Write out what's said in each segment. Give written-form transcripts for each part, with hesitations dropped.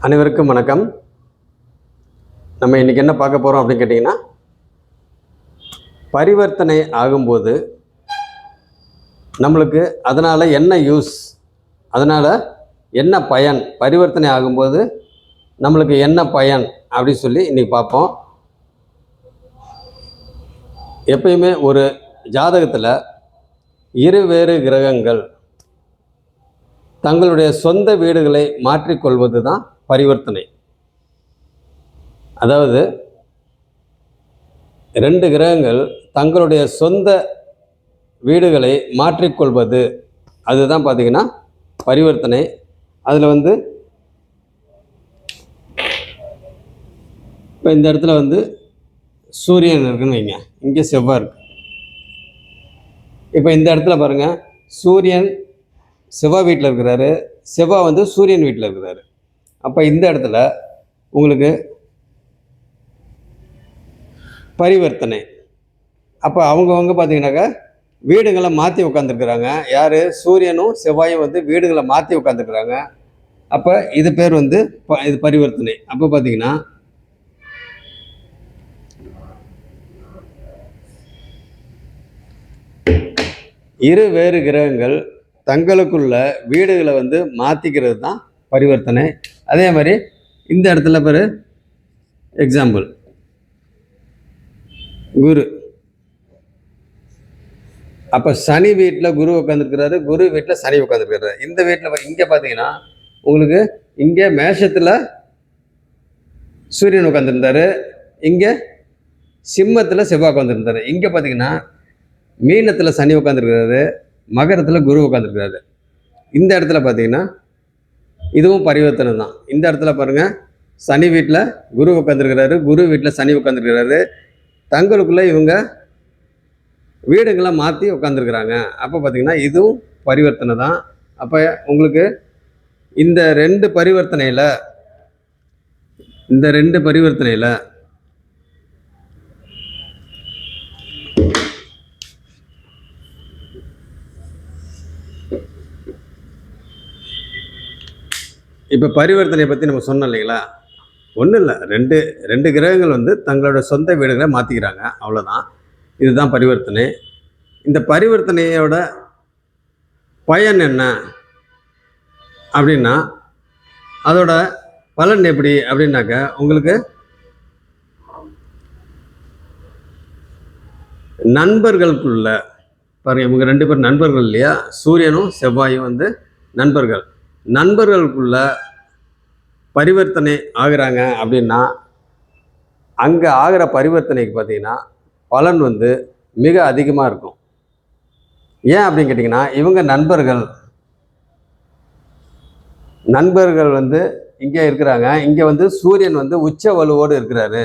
அனைவருக்கும் வணக்கம். நம்ம இன்றைக்கி என்ன பார்க்க போகிறோம் அப்படின்னு கேட்டிங்கன்னா, பரிவர்த்தனை ஆகும்போது நம்மளுக்கு அதனால் என்ன யூஸ், அதனால் என்ன பயன், பரிவர்த்தனை ஆகும்போது நம்மளுக்கு என்ன பயன் அப்படின்னு சொல்லி இன்றைக்கி பார்ப்போம். எப்பயுமே ஒரு ஜாதகத்தில் இருவேறு கிரகங்கள் தங்களுடைய சொந்த வீடுகளை மாற்றிக்கொள்வது தான் பரிவர்த்தனை. அதாவது 2 கிரகங்கள் தங்களுடைய சொந்த வீடுகளை மாற்றிக்கொள்வது, அதுதான் பார்த்திங்கன்னா பரிவர்த்தனை. அதில் இப்போ இந்த இடத்துல சூரியன் இருக்குன்னு வைங்க, இங்கே செவ்வாய் இருக்கு. இப்போ இந்த இடத்துல பாருங்கள், சூரியன் செவ்வாய் வீட்டில் இருக்கிறாரு, செவ்வாய் சூரியன் வீட்டில் இருக்கிறாரு. அப்போ இந்த இடத்துல உங்களுக்கு பரிவர்த்தனை. அப்போ அவங்கவுங்க பார்த்தீங்கன்னாக்கா வீடுகளை மாற்றி உட்காந்துருக்குறாங்க. யார்? சூரியனும் செவ்வாயும் வீடுகளை மாற்றி உட்காந்துருக்குறாங்க. அப்போ இது பேர் இது பரிவர்த்தனை. அப்போ பார்த்தீங்கன்னா இரு வேறு கிரகங்கள் தங்களுக்குள்ள வீடுகளை மாற்றிக்கிறது தான் பரிவர்த்தனை. அதே மாதிரி இந்த இடத்துல பேர் எக்ஸாம்பிள் குரு. அப்போ சனி வீட்டில் குரு உட்காந்துருக்கிறாரு, குரு வீட்டில் சனி உட்காந்துருக்கிறாரு. இந்த வீட்டில் இங்கே பார்த்தீங்கன்னா உங்களுக்கு இங்கே மேஷத்தில் சூரியன் உட்காந்துருந்தாரு, இங்கே சிம்மத்தில் செவ்வாய் உட்காந்துருந்தாரு. இங்கே பார்த்தீங்கன்னா மீனத்தில் சனி உட்காந்துருக்கிறாரு, மகரத்தில் குரு உட்காந்துருக்கிறாரு. இந்த இடத்துல பார்த்தீங்கன்னா இதுவும் பரிவர்த்தனை தான். இந்த இடத்துல பாருங்கள், சனி வீட்டில் குரு உட்காந்துருக்கிறாரு, குரு வீட்டில் சனி உட்காந்துருக்கிறாரு. தங்களுக்குள்ளே இவங்க வீடுங்களை மாற்றி உட்காந்துருக்குறாங்க. அப்போ பார்த்திங்கன்னா இதுவும் பரிவர்த்தனை தான். அப்போ உங்களுக்கு இந்த ரெண்டு பரிவர்த்தனையில் இப்போ பரிவர்த்தனை பற்றி நம்ம சொன்னோம் இல்லைங்களா? ஒன்றும் இல்லை, ரெண்டு கிரகங்கள் தங்களோட சொந்த வீடுகளை மாற்றிக்கிறாங்க, அவ்வளோதான். இதுதான் பரிவர்த்தனை. இந்த பரிவர்த்தனையோட பயன் என்ன அப்படின்னா, அதோட பலன் எப்படி அப்படின்னாக்க, உங்களுக்கு நண்பர்களுக்குள்ள பாருங்க, இவங்க 2 பேர் நண்பர்கள் இல்லையா? சூரியனும் செவ்வாயும் நண்பர்களுக்குள்ள பரிவர்த்தனை ஆகுறாங்க அப்படின்னா, அங்கே ஆகிற பரிவர்த்தனைக்கு பார்த்தீங்கன்னா பலன் மிக அதிகமாக இருக்கும். ஏன் அப்படின்னு கேட்டிங்கன்னா, இவங்க நண்பர்கள் இங்கே இருக்கிறாங்க. இங்கே சூரியன் உச்ச வலுவோடு இருக்கிறாரு.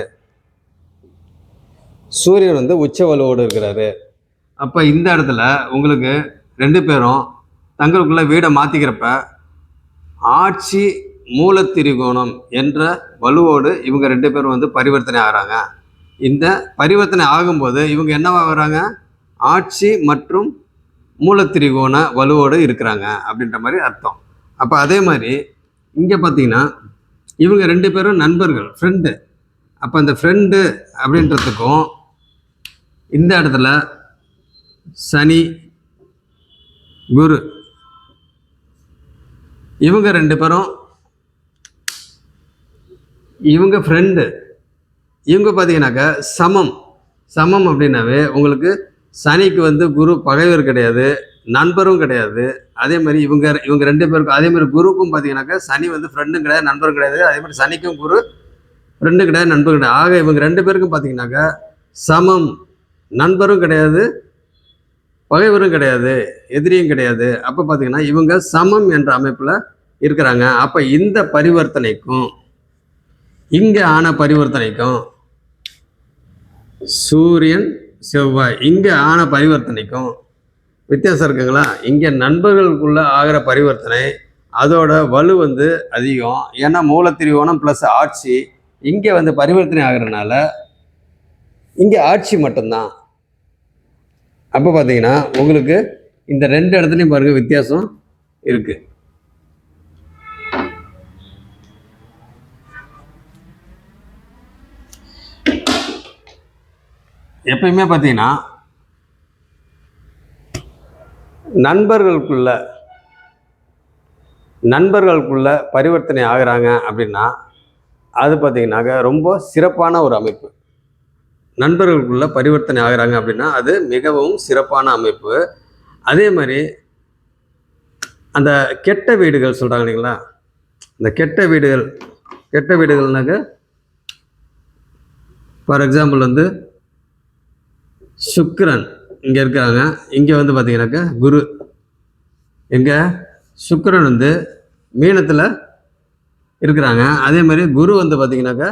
அப்போ இந்த இடத்துல உங்களுக்கு 2 பேரும் தங்களுக்குள்ள வீடை மாற்றிக்கிறப்ப ஆட்சி மூலத்திரிகோணம் என்ற வலுவோடு இவங்க 2 பேரும் பரிவர்த்தனை ஆகிறாங்க. இந்த பரிவர்த்தனை ஆகும்போது இவங்க என்னவாகிறாங்க? ஆட்சி மற்றும் மூலத்திரிகோண வலுவோடு இருக்கிறாங்க அப்படின்ற மாதிரி அர்த்தம். அப்போ அதே மாதிரி இங்கே பார்த்தீங்கன்னா இவங்க 2 பேரும் நண்பர்கள், ஃப்ரெண்டு. அப்போ அந்த ஃப்ரெண்டு அப்படின்றதுக்கும் இந்த இடத்துல சனி குரு, இவங்க 2 பேரும் இவங்க ஃப்ரெண்டு. இவங்க பார்த்தீங்கன்னாக்கா சமம் அப்படின்னாவே உங்களுக்கு சனிக்கு குரு பகைவர் கிடையாது, நண்பரும் கிடையாது. அதே மாதிரி இவங்க 2 பேருக்கும், அதே மாதிரி குருக்கும் பார்த்தீங்கன்னாக்கா சனி ஃப்ரெண்டும் கிடையாது, நண்பரும் கிடையாது. அதே மாதிரி சனிக்கும் குரு ஃப்ரெண்டும் கிடையாது, நண்பரும் கிடையாது. ஆக இவங்க 2 பேருக்கும் பார்த்தீங்கன்னாக்கா சமம், நண்பரும் கிடையாது, பகைவரும் கிடையாது, எதிரியும் கிடையாது. அப்போ பார்த்தீங்கன்னா இவங்க சமம் என்ற அமைப்பில் இருக்கிறாங்க. அப்போ இந்த பரிவர்த்தனைக்கும் இங்கே ஆன பரிவர்த்தனைக்கும், சூரியன் செவ்வாய் இங்கே ஆன பரிவர்த்தனைக்கும் வித்தியாசம் இருக்குங்களா? இங்கே நண்பர்களுக்குள்ள ஆகிற பரிவர்த்தனை அதோட வலு அதிகம். ஏன்னா மூலத்திரிகோணம் ப்ளஸ் ஆட்சி. இங்கே பரிவர்த்தனை ஆகிறதுனால இங்கே ஆட்சி மட்டும்தான். அப்போ பார்த்தீங்கன்னா உங்களுக்கு இந்த 2 இடத்துலையும் பாருங்கள் வித்தியாசம் இருக்குது. எப்பயுமே பார்த்தீங்கன்னா நண்பர்களுக்குள்ள நண்பர்களுக்குள்ள பரிவர்த்தனை ஆகுறாங்க அப்படின்னா அது பார்த்தீங்கன்னாக்க ரொம்ப சிறப்பான ஒரு அமைப்பு. நண்பர்களுக்குள்ள பரிவர்த்தனை ஆகுறாங்க அப்படின்னா அது மிகவும் சிறப்பான அமைப்பு. அதே மாதிரி அந்த கெட்ட வீடுகள் சொல்கிறாங்க இல்லைங்களா, இந்த கெட்ட வீடுகள்னாக்க ஃபார் எக்ஸாம்பிள் வந்து சுக்கிரன் இங்கே இருக்கிறாங்க, இங்கே வந்து பார்த்தீங்கன்னாக்கா குரு, எங்கே சுக்கிரன் வந்து மீனத்தில் இருக்கிறாங்க, அதே மாதிரி குரு வந்து பார்த்தீங்கன்னாக்கா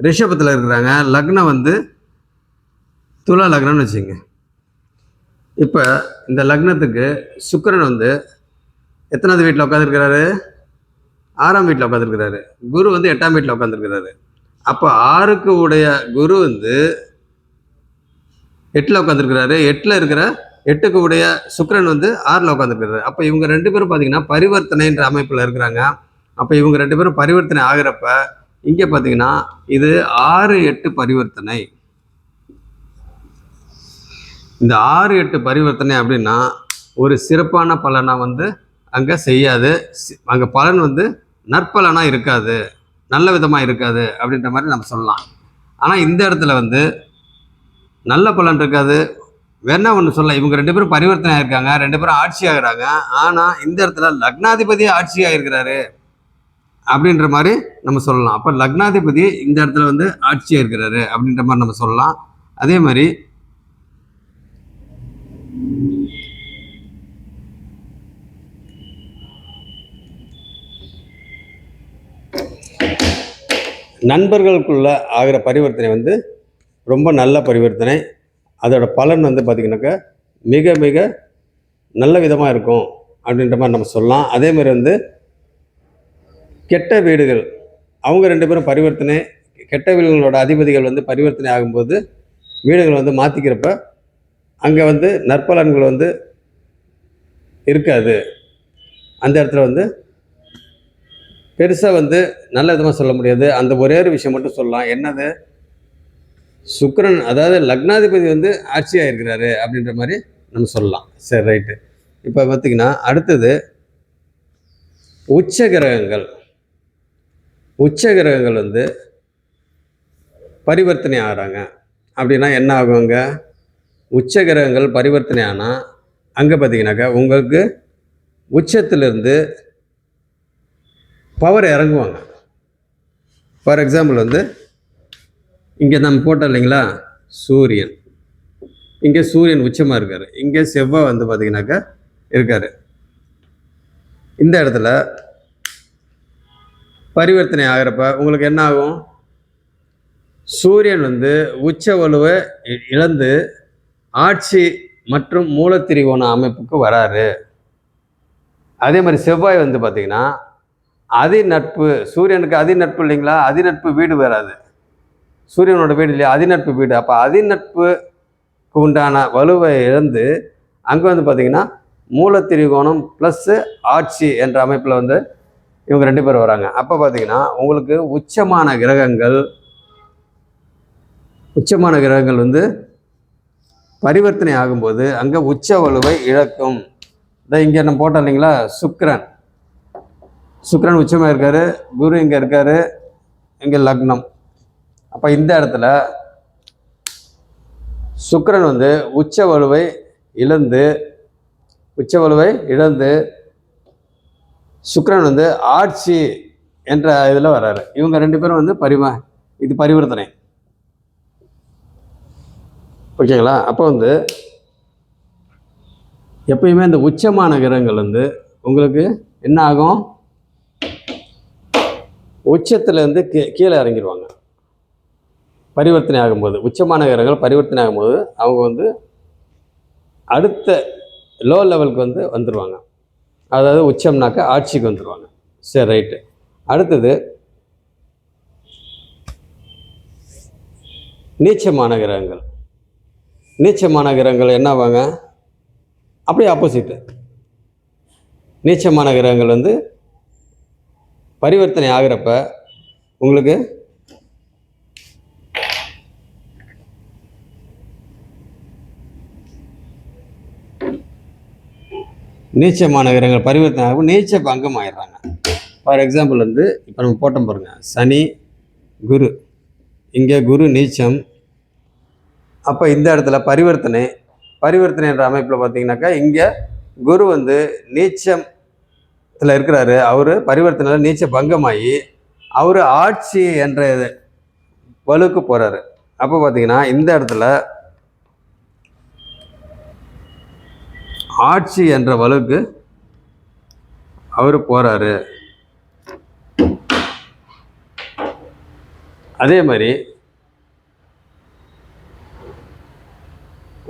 ரிஷபத்தில் இருக்கிறாங்க, லக்னம் வந்து துலா லக்னம்னு வச்சுங்க. இப்போ இந்த லக்னத்துக்கு சுக்கிரன் வந்து எத்தனாவது வீட்டில் உட்காந்துருக்கிறாரு? 6ஆம் வீட்டில் உட்காந்துருக்கிறாரு. குரு வந்து 8ஆம் வீட்டில் உட்காந்துருக்கிறாரு. அப்போ 6க்கு உடைய குரு வந்து 8ல் உட்காந்துருக்கிறாரு. 8க்கு உடைய சுக்கிரன் வந்து 6ல் உட்காந்துருக்கிறாரு. அப்போ இவங்க 2 பேரும் பார்த்தீங்கன்னா பரிவர்த்தனைன்ற அமைப்பில் இருக்கிறாங்க. அப்போ இவங்க 2 பேரும் பரிவர்த்தனை ஆகிறப்ப இங்கே பார்த்தீங்கன்னா இது 6-8 பரிவர்த்தனை. இந்த 6-8 பரிவர்த்தனை அப்படின்னா ஒரு சிறப்பான பலனை வந்து அங்கே செய்யாது. அங்கே பலன் வந்து நற்பலனாக இருக்காது, நல்ல விதமாக இருக்காது அப்படின்ற மாதிரி நம்ம சொல்லலாம். ஆனால் இந்த இடத்துல வந்து நல்ல பலன் இருக்காது. வேணா ஒன்று சொல்லலாம், இவங்க 2 பேரும் பரிவர்த்தனை ஆகிருக்காங்க, 2 பேரும் ஆட்சி ஆகிறாங்க. ஆனால் இந்த இடத்துல லக்னாதிபதியே ஆட்சி ஆகிருக்கிறாரு அப்படின்ற மாதிரி நம்ம சொல்லலாம். அப்போ லக்னாதிபதி இந்த இடத்துல வந்து ஆட்சியாக இருக்கிறாரு அப்படின்ற மாதிரி நம்ம சொல்லலாம். அதே மாதிரி நண்பர்களுக்குள்ள ஆகிற பரிவர்த்தனை வந்து ரொம்ப நல்ல பரிவர்த்தனை. அதோட பலன் வந்து பார்த்திங்கனாக்கா மிக மிக நல்ல விதமாக இருக்கும் அப்படின்ற மாதிரி நம்ம சொல்லலாம். அதே மாதிரி வந்து கெட்ட வீடுகள், அவங்க 2 பேரும் பரிவர்த்தனை, கெட்ட வீடுகளோட அதிபதிகள் வந்து பரிவர்த்தனை ஆகும்போது வீடுகள் வந்து மாற்றிக்கிறப்ப அங்கே வந்து நற்பலன்கள் வந்து இருக்காது. அந்த இடத்துல வந்து பெருசாக வந்து நல்ல விதமாக சொல்ல முடியாது. அந்த ஒரே ஒரு விஷயம் மட்டும் சொல்லலாம், என்னது, சுக்கிரன் அதாவது லக்னாதிபதி வந்து ஆட்சியாக இருக்கிறாரு அப்படின்ற மாதிரி நம்ம சொல்லலாம். சரி, ரைட்டு. இப்போ பார்த்திங்கன்னா அடுத்தது உச்ச கிரகங்கள் வந்து பரிவர்த்தனை ஆகிறாங்க அப்படின்னா என்ன ஆகுங்க? உச்ச கிரகங்கள் பரிவர்த்தனை ஆனால் அங்கே பார்த்திங்கனாக்கா உங்களுக்கு உச்சத்திலிருந்து பவர் இறங்குவாங்க. ஃபார் எக்ஸாம்பிள் வந்து இங்கே நம்ம போட்டோம் இல்லைங்களா, சூரியன், இங்கே சூரியன் உச்சமாக இருக்கார், இங்கே செவ்வாய் வந்து பார்த்திங்கனாக்கா இருக்கார். இந்த இடத்துல பரிவர்த்தனை ஆகிறப்ப உங்களுக்கு என்ன ஆகும்? சூரியன் வந்து உச்ச வலுவை இழந்து ஆட்சி மற்றும் மூலத்திரிகோண அமைப்புக்கு வராரு. அதே மாதிரி செவ்வாய் வந்து பார்த்திங்கன்னா அதிநட்பு, சூரியனுக்கு அதிநட்பு இல்லைங்களா, அதிநட்பு வீடு வராது, சூரியனோட வீடு இல்லையா, அதிநட்பு வீடு. அப்போ அதிநட்புக்கு உண்டான வலுவை இழந்து அங்கே வந்து பார்த்திங்கன்னா மூலத்திரிகோணம் ப்ளஸ்ஸு ஆட்சி என்ற அமைப்பில் வந்து இவங்க 2 பேரும் வராங்க. அப்போ பார்த்திங்கன்னா உங்களுக்கு உச்சமான கிரகங்கள் வந்து பரிவர்த்தனை ஆகும்போது அங்கே உச்ச வலுவை இழக்கும். இங்கே நம்ம போட்டோம் இல்லைங்களா, சுக்கிரன் உச்சமாக இருக்கார், குரு இங்கே இருக்கார், இங்கே லக்னம். அப்போ இந்த இடத்துல சுக்கிரன் வந்து உச்ச வலுவை இழந்து சுக்கிரன் வந்து ஆட்சி என்ற இதில் வர்றாரு. இவங்க 2 பேரும் வந்து இது பரிவர்த்தனை, ஓகேங்களா? அப்போ வந்து எப்பயுமே இந்த உச்சமான கிரகங்கள் வந்து உங்களுக்கு என்ன ஆகும்? உச்சத்துலேருந்து கீழே இறங்கிடுவாங்க பரிவர்த்தனை ஆகும்போது. உச்சமான கிரகங்கள் பரிவர்த்தனை ஆகும்போது அவங்க வந்து அடுத்த லோ லெவலுக்கு வந்து வந்துடுவாங்க. அதாவது உச்சம்னாக்க ஆட்சிக்கு வந்துடுவாங்க. சரி, ரைட்டு. அடுத்தது நீச்சமான கிரகங்கள் என்ன ஆவாங்க? அப்படியே ஆப்போசிட்டு. நீச்சமான கிரகங்கள் வந்து பரிவர்த்தனை ஆகிறப்ப உங்களுக்கு நீச்சமான கிரகங்கள் பரிவர்த்தனை ஆகும், நீச்ச பங்கம் ஆயிடுறாங்க. ஃபார் எக்ஸாம்பிள் வந்து இப்போ நம்ம போட்டோம் பாருங்கள், சனி குரு, இங்கே குரு நீச்சம். அப்போ இந்த இடத்துல பரிவர்த்தனை என்ற அமைப்பில் பார்த்தீங்கன்னாக்கா இங்கே குரு வந்து நீச்சத்தில் இருக்கிறாரு. அவர் பரிவர்த்தனையில் நீச்ச பங்கமாகி அவர் ஆட்சி என்ற வலுக்கு போகிறாரு. அப்போ பார்த்தீங்கன்னா இந்த இடத்துல ஆட்சி என்ற வலுக்கு அவர் போகிறாரு. அதே மாதிரி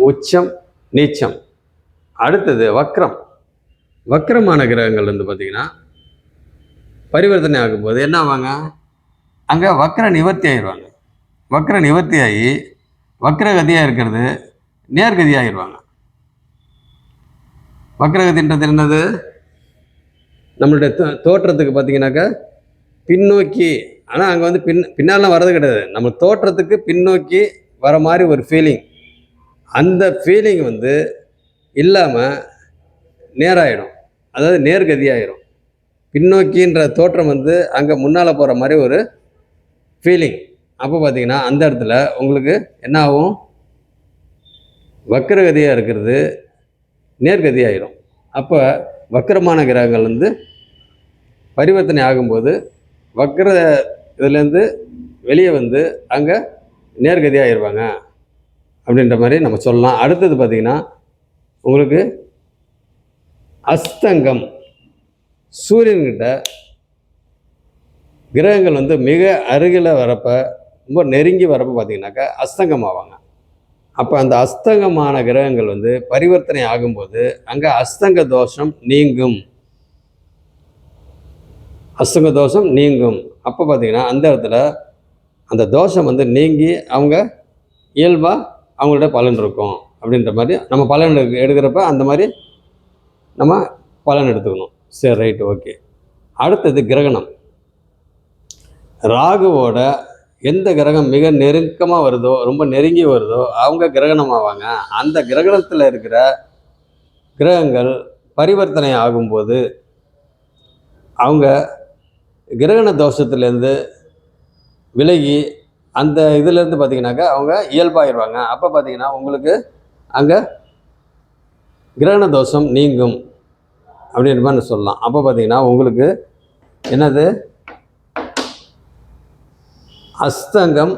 உச்சம் நீச்சம். அடுத்தது வக்ரமான கிரகங்கள் வந்து பார்த்திங்கன்னா பரிவர்த்தனை ஆகும்போது என்ன ஆவாங்க, அங்கே வக்ர நிவர்த்தி ஆகிடுவாங்க. வக்ர நிவர்த்தி ஆகி வக்ரகதியாக இருக்கிறது நேர்கதி ஆகிடுவாங்க. வக்ரகதின்றது என்னது, நம்மளுடைய தோற்றத்துக்கு பார்த்திங்கனாக்கா பின்னோக்கி, ஆனால் அங்கே வந்து பின்னாலாம் வர்றது கிடையாது, நம்ம தோற்றத்துக்கு பின்னோக்கி வர மாதிரி ஒரு ஃபீலிங். அந்த ஃபீலிங் வந்து இல்லாமல் நேராகிடும், அதாவது நேர்கதியாகிடும். பின்னோக்கின்ற தோற்றம் வந்து அங்கே முன்னால் போகிற மாதிரி ஒரு ஃபீலிங். அப்போ பார்த்தீங்கன்னா அந்த இடத்துல உங்களுக்கு என்ன ஆகும், வக்ரகதியாக இருக்கிறது நேர்கதியாகிடும். அப்போ வக்ரமான கிரகங்கள் வந்து பரிவர்த்தனை ஆகும்போது வக்ர இதுலேருந்து வெளியே வந்து அங்கே நேர்கதியாகிடுவாங்க அப்படின்ற மாதிரி நம்ம சொல்லலாம். அடுத்தது பார்த்திங்கன்னா உங்களுக்கு அஸ்தங்கம். சூரியன்கிட்ட கிரகங்கள் வந்து மிக அருகில் வரப்போ, ரொம்ப நெருங்கி வரப்போ பார்த்திங்கனாக்கா அஸ்தங்கம் ஆவாங்க. அப்போ அந்த அஸ்தங்கமான கிரகங்கள் வந்து பரிவர்த்தனை ஆகும்போது அங்கே அஸ்தங்க தோஷம் நீங்கும். அஸ்தங்க தோஷம் நீங்கும். அப்போ பார்த்திங்கன்னா அந்த இடத்துல அந்த தோஷம் வந்து நீங்கி அவங்க இயல்பாக அவங்களோட பலன் இருக்கும் அப்படின்ற மாதிரி நம்ம பலன் எடுக்கிறப்ப அந்த மாதிரி நம்ம பலன் எடுத்துக்கணும். சரி, ரைட்டு, ஓகே. அடுத்தது கிரகணம். ராகுவோட எந்த கிரகம் மிக நெருக்கமாக வருதோ, ரொம்ப நெருங்கி வருதோ அவங்க கிரகணம் ஆவாங்க. அந்த கிரகணத்தில் இருக்கிற கிரகங்கள் பரிவர்த்தனை ஆகும்போது அவங்க கிரகண தோஷத்துலேருந்து விலகி அந்த இதுலேருந்து பார்த்திங்கனாக்கா அவங்க இயல்பாகிடுவாங்க. அப்போ பார்த்திங்கன்னா உங்களுக்கு அங்கே கிரகண தோஷம் நீங்கும் அப்படின்ற மாதிரி சொல்லலாம். அப்போ பார்த்திங்கன்னா உங்களுக்கு என்னது, அஸ்தங்கம்,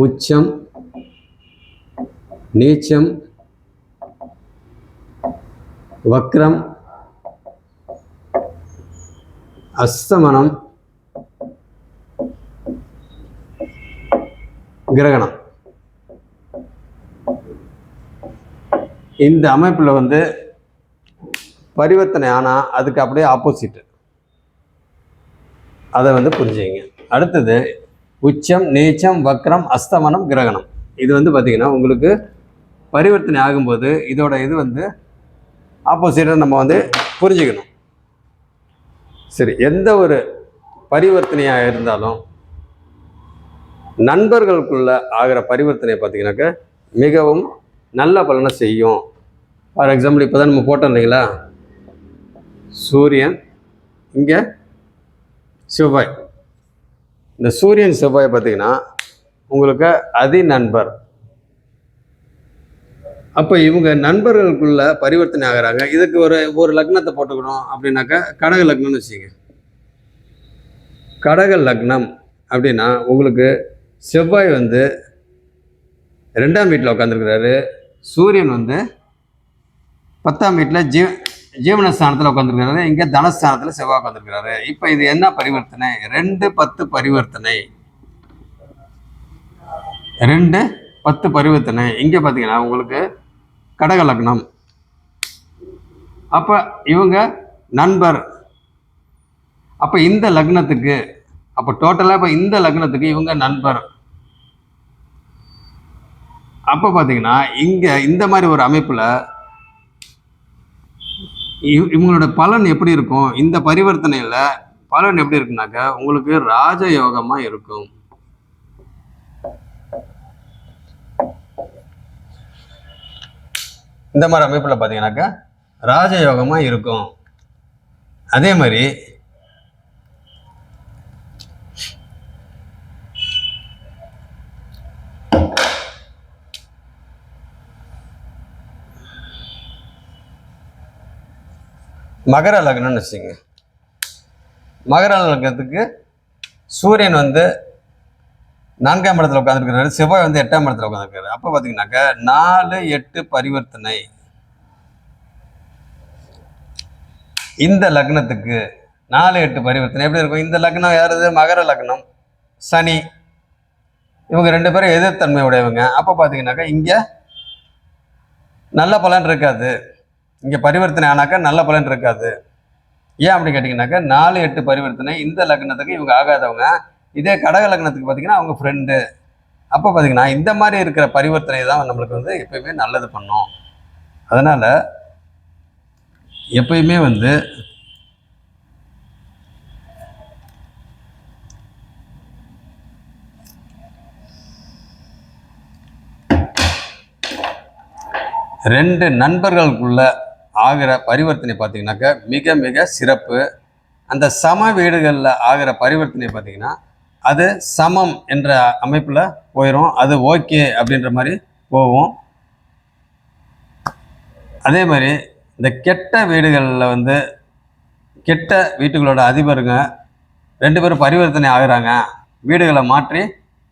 உச்சம், நீச்சம், வக்ரம், அஸ்தமனம், கிரகணம். இந்த அமைப்பில் வந்து பரிவர்த்தனை ஆனால் அதுக்கு அப்படியே ஆப்போசிட்டு, அதை வந்து புரிஞ்சுங்க. அடுத்தது உச்சம், நீச்சம், வக்ரம், அஸ்தமனம், கிரகணம். இது வந்து பார்த்திங்கன்னா உங்களுக்கு பரிவர்த்தனை ஆகும்போது இதோட இது வந்து ஆப்போசிட்டாக நம்ம வந்து புரிஞ்சுக்கணும். சரி, எந்த ஒரு பரிவர்த்தனையாக இருந்தாலும் நண்பர்களுக்குள்ள ஆகிற பரிவர்த்தனை பார்த்திங்கனாக்கா மிகவும் நல்ல பலனை செய்யும். ஃபார் எக்ஸாம்பிள் இப்போ தான் நம்ம போட்டோம் இல்லைங்களா, சூரியன், இங்கே செவ்வாய். இந்த சூரியன் செவ்வாய் பார்த்திங்கன்னா உங்களுக்கு அதி நண்பர். அப்போ இவங்க நண்பர்களுக்குள்ள பரிவர்த்தனை ஆகிறாங்க. இதுக்கு ஒரு லக்னத்தை போட்டுக்கணும் அப்படின்னாக்கா கடக லக்னம்னு வச்சுங்க. கடக லக்னம் அப்படின்னா உங்களுக்கு செவ்வாய் வந்து 2ஆம் வீட்டில் உட்காந்துருக்கிறாரு, சூரியன் வந்து 10ஆம் வீட்டில் ஜீவனஸ்தானத்தில் உட்காந்துருக்கிறாரு, இங்கே தனஸ்தானத்தில் செவ்வாய் உட்காந்துருக்கிறாரு. இப்போ இது என்ன பரிவர்த்தனை, 2-10 பரிவர்த்தனை. 2-10 பரிவர்த்தனை. இங்கே பார்த்தீங்கன்னா உங்களுக்கு கடக லக்னம். அப்போ இவங்க நண்பர். அப்போ இந்த லக்னத்துக்கு, அப்போ டோட்டலாக இப்போ இந்த லக்னத்துக்கு இவங்க நண்பர். அப்போ பார்த்தீங்கன்னா இங்கே இந்த மாதிரி ஒரு அமைப்பில் இவங்களோட பலன் எப்படி இருக்கும், இந்த பரிவர்த்தனையில் பலன் எப்படி இருக்குனாக்கா உங்களுக்கு ராஜயோகமாக இருக்கும். இந்த மாதிரி அமைப்பில் பார்த்தீங்கன்னாக்கா ராஜயோகமாக இருக்கும். அதே மாதிரி மகர லக்னம்னு வச்சுங்க. மகர லக்னத்துக்கு சூரியன் வந்து 4ஆம் இடத்துல உட்காந்துருக்கிறாரு, செவ்வாய் வந்து 8ஆம் இடத்துல உட்காந்துருக்காரு. அப்போ பார்த்தீங்கன்னாக்கா 4-8 பரிவர்த்தனை இந்த லக்னத்துக்கு 4-8 பரிவர்த்தனை எப்படி இருக்கும்? இந்த லக்னம் யாருது? மகர லக்னம், சனி. இவங்க 2 பேரும் எதிர்த்தன்மை உடையவங்க. அப்போ பார்த்தீங்கன்னாக்கா இங்கே நல்ல பலன் இருக்காது. இங்கே பரிவர்த்தனை ஆனாக்கா நல்ல பலன் இருக்காது. ஏன் அப்படி கேட்டிங்கனாக்கா 4-8 பரிவர்த்தனை இந்த லக்னத்துக்கு இவங்க ஆகாதவங்க. இதே கடக லக்னத்துக்கு பார்த்தீங்கன்னா அவங்க ஃப்ரெண்டு. அப்போ பார்த்தீங்கன்னா இந்த மாதிரி இருக்கிற பரிவர்த்தனை தான் நம்மளுக்கு வந்து எப்பயுமே நல்லது பண்ணும். அதனால் எப்பயுமே வந்து ரெண்டு நண்பர்களுக்குள்ள ஆகிற பரிவர்த்தனை பார்த்தீங்கன்னாக்கா மிக மிக சிறப்பு. அந்த சம வீடுகளில் ஆகிற பரிவர்த்தனை பார்த்தீங்கன்னா அது சமம் என்ற அமைப்பில் போயிடும். அது ஓகே அப்படின்ற மாதிரி போகும். அதே மாதிரி இந்த கெட்ட வீடுகளில் வந்து கெட்ட வீட்டுகளோட அதிபருங்க 2 பேரும் பரிவர்த்தனை ஆகுறாங்க, வீடுகளை மாற்றி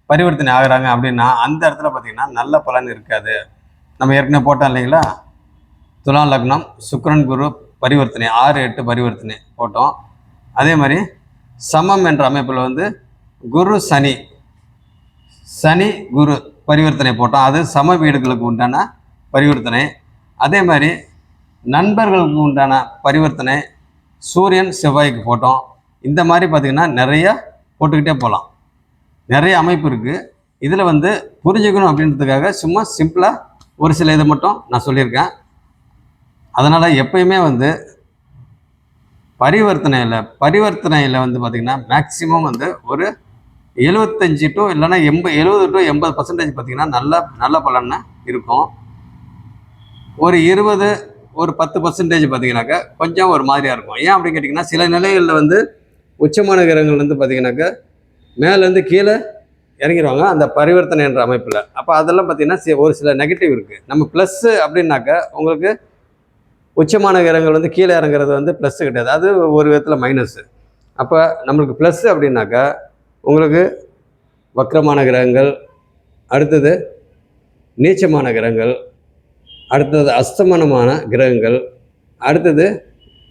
பரிவர்த்தனை ஆகுறாங்க அப்படின்னா அந்த இடத்துல பார்த்தீங்கன்னா நல்ல பலன் இருக்காது. நம்ம ஏற்கனவே போட்டோம் இல்லைங்களா, துலாம் லக்னம் சுக்கிரன் குரு பரிவர்த்தனை 6-8 பரிவர்த்தனை போட்டோம். அதே மாதிரி சமம் என்ற அமைப்பில் வந்து குரு சனி குரு பரிவர்த்தனை போட்டோம். அது சம வீடுகளுக்கு உண்டான பரிவர்த்தனை. அதே மாதிரி நண்பர்களுக்கு உண்டான பரிவர்த்தனை சூரியன் செவ்வாய்க்கு போட்டோம். இந்த மாதிரி பார்த்திங்கன்னா நிறைய போட்டுக்கிட்டே போகலாம். நிறைய அமைப்பு இருக்குது. இதில் வந்து புரிஞ்சுக்கணும் அப்படின்றதுக்காக சும்மா சிம்பிளாக ஒரு சில இதை மட்டும் நான் சொல்லியிருக்கேன். அதனால் எப்பயுமே வந்து பரிவர்த்தனையில் வந்து பார்த்திங்கன்னா மேக்சிமம் வந்து ஒரு 75 டு இல்லைன்னா 70 to 80% பார்த்திங்கன்னா நல்ல பலன் இருக்கும். ஒரு 10% பார்த்திங்கனாக்கா கொஞ்சம் ஒரு மாதிரியாக இருக்கும். ஏன் அப்படின்னு கேட்டிங்கன்னா சில நிலைகளில் வந்து உச்சமான கிரகங்கள் வந்து பார்த்திங்கனாக்கா மேலேருந்து கீழே இறங்கிடுவாங்க அந்த பரிவர்த்தனை என்ற அமைப்பில். அப்போ அதெல்லாம் பார்த்திங்கன்னா ஒரு சில நெகட்டிவ் இருக்குது. நம்ம ப்ளஸ்ஸு அப்படின்னாக்கா உங்களுக்கு உச்சமான கிரகங்கள் வந்து கீழே இறங்குறது வந்து ப்ளஸ்ஸு கிடையாது, அது ஒரு விதத்தில் மைனஸு. அப்போ நம்மளுக்கு ப்ளஸ்ஸு அப்படின்னாக்கா உங்களுக்கு வக்ரமான கிரகங்கள், அடுத்தது நீச்சமான கிரகங்கள், அடுத்தது அஸ்தமனமான கிரகங்கள், அடுத்தது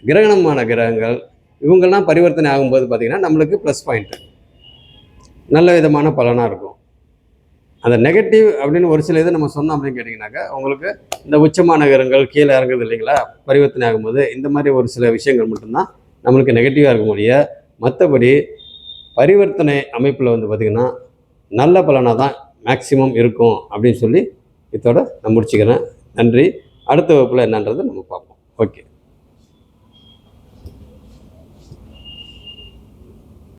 கிரகணமான கிரகங்கள், இவங்கெல்லாம் பரிவர்த்தனை ஆகும்போது பார்த்திங்கன்னா நம்மளுக்கு ப்ளஸ் பாயிண்ட்டு நல்ல விதமான பலனாக இருக்கும். அந்த நெகட்டிவ் அப்படின்னு ஒரு சில இதை நம்ம சொன்னோம் அப்படின்னு கேட்டிங்கனாக்கா உங்களுக்கு இந்த உச்சமான கிரகங்கள் கீழே இறங்குது இல்லைங்களா பரிவர்த்தனை ஆகும்போது, இந்த மாதிரி ஒரு சில விஷயங்கள் மட்டும்தான் நம்மளுக்கு நெகட்டிவாக இருக்க முடியும். மற்றபடி பரிவர்த்தனை அமைப்பில் வந்து பார்த்திங்கன்னா நல்ல பலனாக தான் மேக்சிமம் இருக்கும் அப்படின்னு சொல்லி இதோட நான் முடிச்சுக்கிறேன். நன்றி. அடுத்த வகுப்பில் என்னன்றதை நம்ம பார்ப்போம். ஓகே.